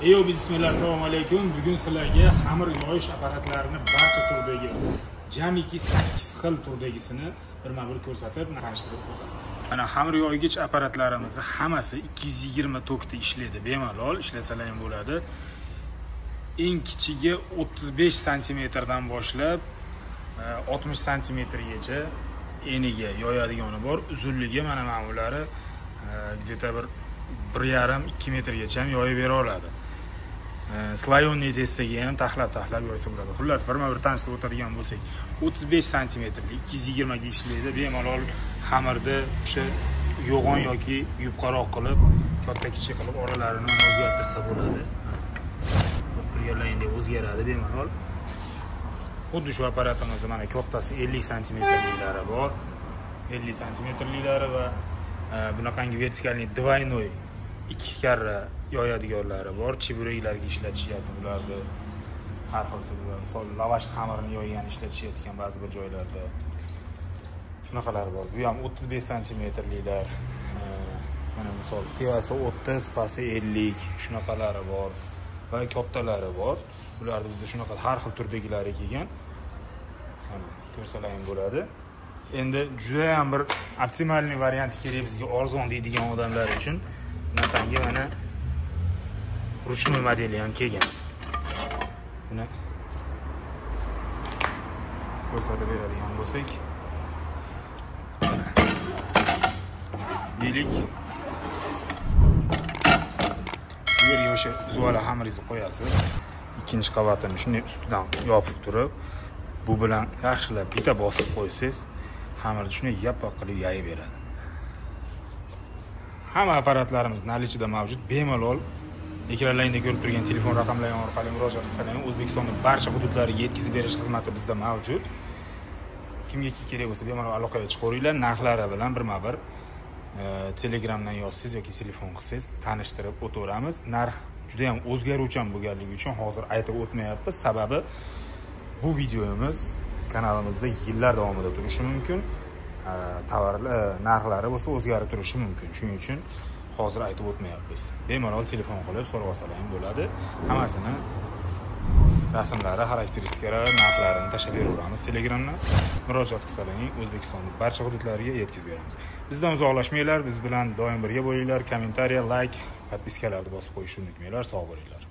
Bismillah, assalomu alaykum. Bugun sizlarga xamir yoyish apparatlarini barcha turdagi, jamiki 8 xil turdagisini birma-bir ko'rsatib, tanishtirib o'tamiz. Mana xamir yoygich apparatlarimiz hammasi 220 tokda ishlaydi. Bemalol ishlatsalar ham bo'ladi. Eng kichigi 35 sm dan boshlab 60 sm gacha eniga yoyadigani bor. Uzunligi mana ma'mulari где-то 1,5-2 metrgacha ham yoyib bera oladi. Slayonniy testdagi ham taxlab yoysa bo'ladi. Xullas, birma-bir tanishtirib o'tadigan bo'lsak, 35 sm 220 ga ishlaydi. Bemalol xamirni o'sha yo'g'on yoki yupqaroq qilib, katta-kichik qilib oralarini o'zgartirsa bo'ladi. Yerlarida o'zgaradi bemalol. Xuddi shu apparatimiz mana kattasi 50 sm-liklari bor. 50 sm-liklari va bunaqangi vertikalniy двойной 2 karra yoyadiganlari bor. Chibureklarga ishlatishyapti bularni. Har xil turda, misol lavash xamirini yoygan ishlatishayotgan ba'zi bir joylarda shunaqalari bor. Bu ham 35 sm-liklar. Mana misol tevasi 30, pasi 50 shunaqalari bor va kattalari bor. Bularda bizda shunaqa har xil turdagilari kelgan. Mana ko'rsalar ham bo'ladi. Endi juda ham bir optimalniy variant kerak bizga, arzon deydigan odamlar uchun bunaqangi mana ruchnoy modeli ham kelgan. Buni ko'rsatib beradigan bo'lsak, deylik, bu yerga o'sha zuvala xamiringizni qo'yasiz. Ikkinchi qavatini shunday ustidan yopib turib, bu bilan yaxshilab bitta bosib qo'ysangiz, xamirni shunday yapaq qilib yayib beradi. Hamma apparatlarimiz nalichida mavjud. Bemalol ekranlaringda ko'rib turgan telefon raqamlari orqali murojaat qilsangiz, O'zbekistonning barcha hududlariga yetkazib berish xizmati bizda mavjud. Kimga kerak bo'lsa bemalol aloqaga chiqaveringlar. Narxlari bilan birma-bir Telegramdan yozsangiz yoki telefon qilsangiz tanishtirib o'taveramiz. Narx juda ham o'zgaruvchan bo'lganligi uchun hozir aytib o'tmayapmiz. Sababi bu videomiz kanalimizda yillar davomida turishi mumkin. Tovarlar narxlari bo'lsa o'zgarib turishi mumkin. Shuning uchun hozir aytib o'tmayapmiz. Bemalol telefon qilib so'rab olsalar ham bo'ladi. Hammasini rasmlari, xarakteristikalari, narxlarini tashlab beraveramiz Telegramdan. Murojaat qilsalaring O'zbekistonning barcha hududlariga yetkazib beramiz. Bizdan uzoqlashmanglar, biz bilan doim birga bo'linglar. Kommentariya, like, podpiskalarni bosib qo'yishni unutmanglar. Sog' bo'linglar.